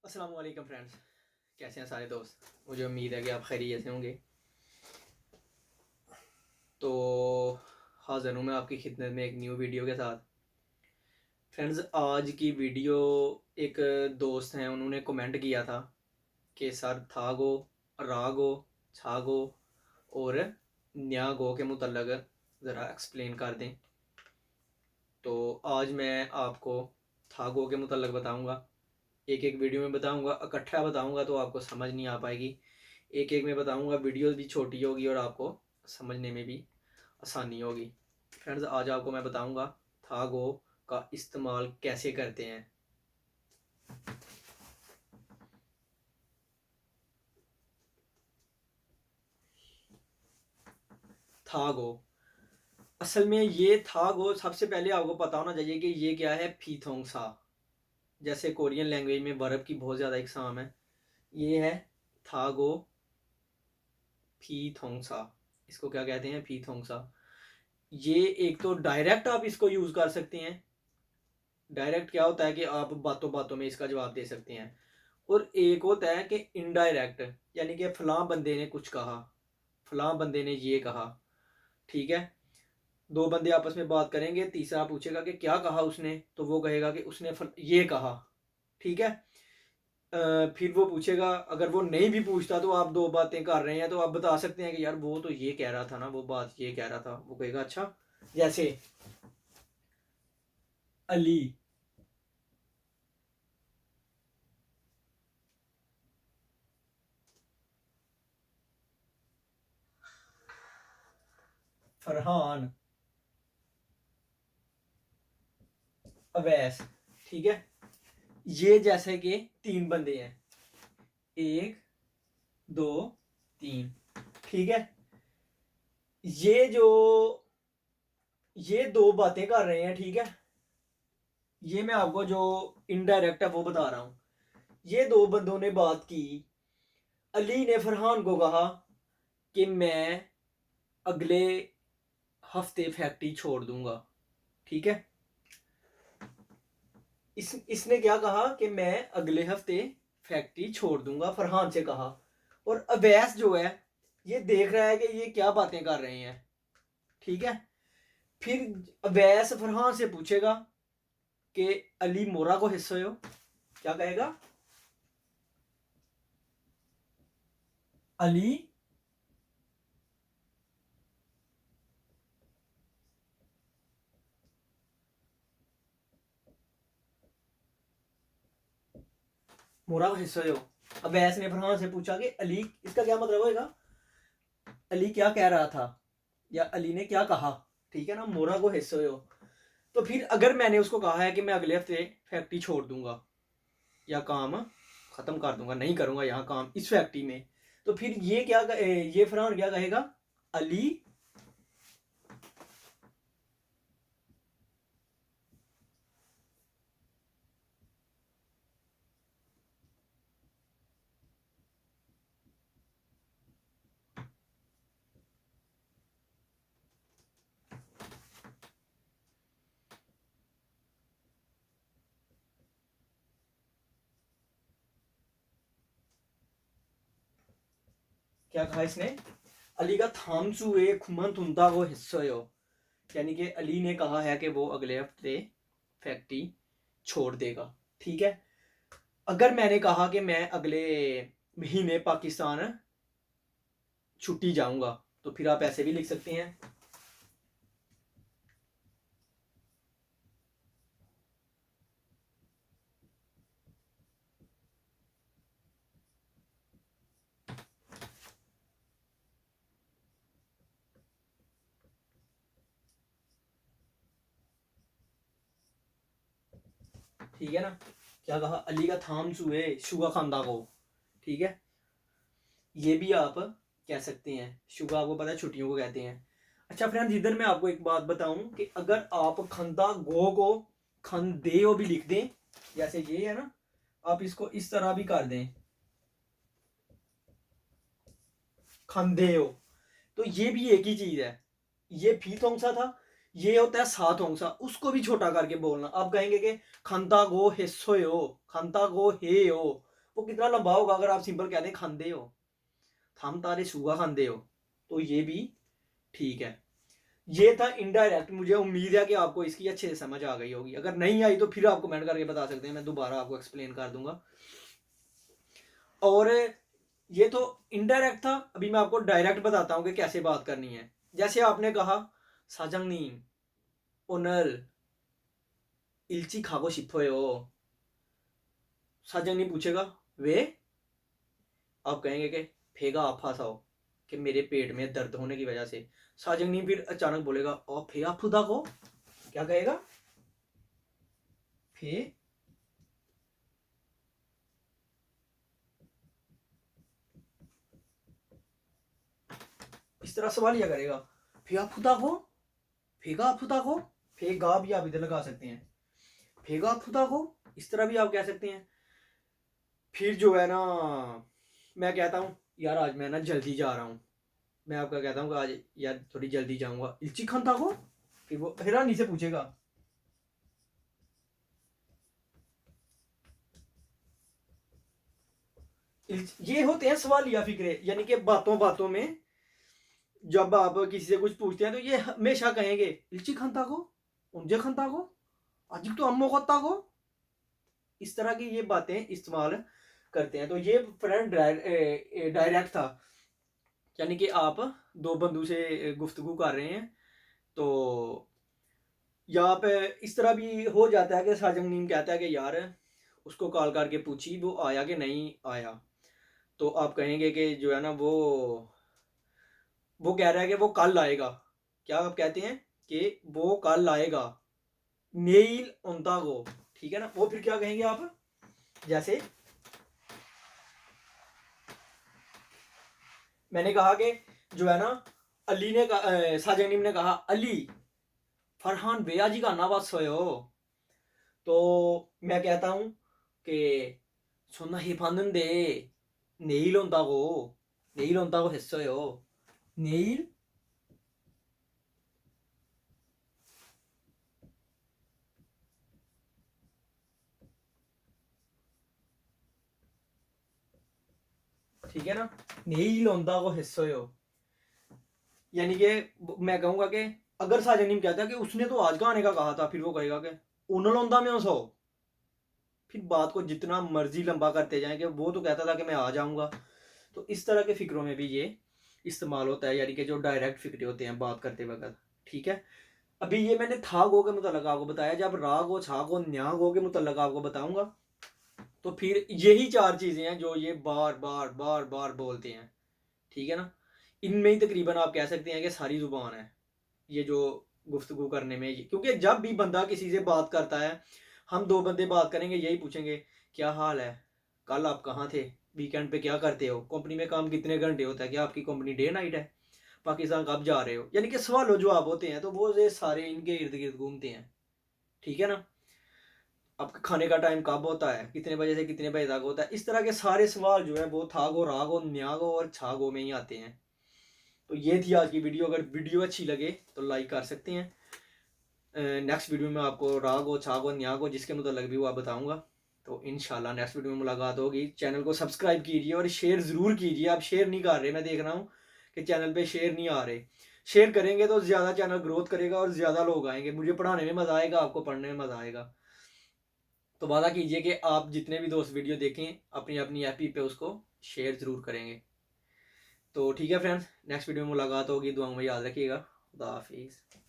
अस्सलाम वालेकुम फ्रेंड्स, कैसे हैं सारे दोस्त। मुझे उम्मीद है कि आप खैरियत से होंगे। तो हाज़िर हूँ मैं आपकी खिदमत में एक न्यू वीडियो के साथ। फ्रेंड्स, आज की वीडियो एक दोस्त हैं, उन्होंने कमेंट किया था कि सर थागो, रागो, छागो और न्यागो के मुतल्लक ज़रा एक्सप्लेन कर दें। तो आज मैं आपको थागो के मुतल्लक बताऊँगा। एक एक वीडियो में बताऊँगा, इकट्ठा बताऊँगा तो आपको समझ नहीं आ पाएगी। एक एक में बताऊँगा, वीडियो भी छोटी होगी और आपको समझने में भी आसानी होगी। फ्रेंड्स, आज आपको मैं बताऊँगा थागो का इस्तेमाल कैसे करते हैं। थागो असल में ये थागो सबसे पहले आपको पता होना चाहिए कि ये क्या है। फीथोंगसा, जैसे कोरियन लैंग्वेज में बर्फ़ की बहुत ज़्यादा इकसाम है। ये है थागो फीथोंगसा। इसको क्या कहते हैं? फीथोंगसा। ये एक तो डायरेक्ट आप इसको यूज़ कर सकते हैं। डायरेक्ट क्या होता है कि आप बातों बातों में इसका जवाब दे सकते हैं। और एक होता है कि इनडायरेक्ट, यानी कि फलां बंदे ने कुछ कहा, फलां बंदे ने ये कहा। ठीक है, दो बंदे आपस में बात करेंगे, तीसरा पूछेगा कि क्या कहा उसने, तो वो कहेगा कि उसने ये कहा। ठीक है। फिर वो पूछेगा, अगर वो नहीं भी पूछता तो आप दो बातें कर रहे हैं तो आप बता सकते हैं कि यार वो तो ये कह रहा था ना, वो बात ये कह रहा था। वो कहेगा अच्छा। जैसे अली, फरहान, अवैस। ठीक है, ये जैसे कि तीन बंदे हैं, एक, दो, तीन। ठीक है। ये दो बातें कर रहे हैं। ठीक है, ये मैं आपको जो इनडायरेक्ट है वो बता रहा हूं। ये दो बंदों ने बात की। अली ने फरहान को कहा कि मैं अगले हफ्ते फैक्ट्री छोड़ दूंगा। ठीक है। इसने क्या कहा कि मैं अगले हफ्ते फैक्ट्री छोड़ दूंगा, फरहान से कहा। और अवैस जो है, ये देख रहा है कि ये क्या बातें कर रहे हैं। ठीक है। फिर अवैस फरहान से पूछेगा कि अली मोरा को हिस्से हो। क्या कहेगा? अली मोरा को हिस्से हो। अवैस ने फरहान से पूछा कि अली, इसका क्या मतलब होगा? अली क्या कह रहा था, या अली ने क्या कहा। ठीक है ना, मोरा को हिस्से हो। तो फिर अगर मैंने उसको कहा है कि मैं अगले हफ्ते फैक्ट्री छोड़ दूंगा या काम खत्म कर दूंगा, नहीं करूंगा यहाँ काम इस फैक्ट्री में, तो फिर ये फरहान क्या कहेगा? अली क्या कहा इसने? अली का थामसुए खुमन तुंता वो हिस्सा हो। यानी कि अली ने कहा है कि वो अगले हफ्ते फैक्ट्री छोड़ देगा। ठीक है। अगर मैंने कहा कि मैं अगले महीने पाकिस्तान छुट्टी जाऊंगा, तो फिर आप ऐसे भी लिख सकते हैं। ठीक है ना। क्या कहा? अली का थामसुए शुगा खानदा को। ठीक है, ये भी आप कह सकते हैं। शुगा आपको पता है छुट्टियों को कहते हैं। अच्छा फ्रेंड्स, इधर मैं आपको एक बात बताऊं कि अगर आप खंदा गो को खंदेओ भी लिख दें, जैसे ये है ना, आप इसको इस तरह भी कर दें, खंदेओ, तो ये भी एक ही चीज है। ये फीत होंसा था, ये होता है सात होंसा। उसको भी छोटा करके बोलना। आप कहेंगे कि खंता गो हिस्सो हो, खंता गो हे हो, वो कितना लंबा होगा अगर आप सिंपल कहते खांदे हो, थम तारे सूगा खांदे हो, तो ये भी ठीक है। ये था इनडायरेक्ट। मुझे उम्मीद है कि आपको इसकी अच्छे से समझ आ गई होगी। अगर नहीं आई तो फिर आप कमेंट करके बता सकते हैं, मैं दोबारा आपको एक्सप्लेन कर दूंगा। और ये तो इनडायरेक्ट था। अभी मैं आपको डायरेक्ट बताता हूँ कि कैसे बात करनी है। जैसे आपने कहा साजंगनीम ओनर इल्ची खागो शिपोयो, साजंगनीम पूछेगा वे, आप कहेंगे कि फेगा आफा साओ, कि मेरे पेट में दर्द होने की वजह से। साजंगनीम फिर अचानक बोलेगा और फेगा फुदा को, क्या कहेगा, फे, इस तरह सवाल किया करेगा, फेगा फुदा को, फेगा फुदा को, फेगा भी आप इधर लगा सकते हैं, फेगा फुदा को, इस तरह भी आप कह सकते हैं। फिर जो है ना, मैं कहता हूँ यार आज मैं ना जल्दी जा रहा हूँ, मैं आपका कहता हूँ कि आज यार थोड़ी जल्दी जाऊंगा, इल्ची खानता को, फिर वो हैरानी से पूछेगा, ये होते हैं सवाल या फिक्रे, यानी कि बातों बातों में जब आप किसी से कुछ पूछते हैं तो ये हमेशा कहेंगे इल्ची खानता को, उंजे खानता को, अजिब तो अम्मो खत्ता को, इस तरह की ये बातें इस्तेमाल करते हैं। तो ये फ्रेंड डायरेक्ट था, यानी कि आप दो बंदू से गुफ्तगू कर रहे हैं, तो यहाँ पे इस तरह भी हो जाता है कि साजन नीम कहता है कि यार उसको कॉल करके पूछी वो आया कि नहीं आया, तो आप कहेंगे कि जो है ना वो कह रहा है कि वो कल आएगा। क्या आप कहते हैं कि वो कल आएगा, नेल उनता को, ठीक है ना। वो फिर क्या कहेंगे आप, जैसे मैंने कहा कि जो है ना अली ने साजनीम ने कहा अली फरहान भैया जी का नाम सोयो, तो मैं कहता हूं कि सुनना ही फानन दे नेल होता को, नेल होता को हिस्सोयो, नेल, ठीक है ना, नेल होता को हिस्सोयो। यानी कि मैं कहूंगा कि अगर साजनीम कहता है कि उसने तो आज का आने का कहा था, फिर वो कहेगा कि उनलोंदा में सो, फिर बात को जितना मर्जी लंबा करते जाएंगे, वो तो कहता था कि मैं आ जाऊंगा। तो इस तरह के फिक्रों में भी ये इस्तेमाल होता है, यानी कि जो डायरेक्ट फिक्रे होते हैं बात करते वक्त, ठीक है। अभी ये मैंने था गो के मुतल्लक आपको बताया, जब रा गो छा गो न्या गो के मुतल्लक आपको बताऊंगा, तो फिर यही चार चीजें हैं जो ये बार बार बार बार बोलते हैं, ठीक है ना। इनमें ही तकरीबन आप कह सकते हैं कि सारी जुबान है ये जो गुफ्तगू करने में, क्योंकि जब भी बंदा किसी से बात करता है, हम दो बंदे बात करेंगे यही पूछेंगे क्या हाल है, कल आप कहाँ थे, वीकेंड पे क्या करते हो, कंपनी में काम कितने घंटे होता है, क्या आपकी कंपनी डे नाइट है, पाकिस्तान कब जा रहे हो, यानी कि सवाल जो आप होते हैं तो वो ये सारे इनके इर्द गिर्द घूमते हैं, ठीक है ना। आपका खाने का टाइम कब होता है, कितने बजे से कितने बजे तक होता है, इस तरह के सारे सवाल जो है वो थागो रागो न्यागो और छागो में ही आते हैं। तो ये थी आज की वीडियो। अगर वीडियो अच्छी लगे तो लाइक कर सकते हैं। नेक्स्ट वीडियो में आपको राग हो छाग हो न्याग हो जिसके मतलब भी वो आप बताऊंगा। तो इंशाल्लाह नेक्स्ट वीडियो में मुलाकात होगी। चैनल को सब्सक्राइब कीजिए और शेयर ज़रूर कीजिए। आप शेयर नहीं कर रहे, मैं देख रहा हूँ कि चैनल पे शेयर नहीं आ रहे। शेयर करेंगे तो ज़्यादा चैनल ग्रोथ करेगा और ज़्यादा लोग आएंगे, मुझे पढ़ाने में मज़ा आएगा, आपको पढ़ने में मज़ा आएगा। तो वादा कीजिए कि आप जितने भी दोस्त वीडियो देखें अपनी अपनी ऐप पे उसको शेयर ज़रूर करेंगे। तो ठीक है फ्रेंड्स, नेक्स्ट वीडियो में मुलाकात होगी। दुआ में याद रखिएगा। खुदा हाफिज़।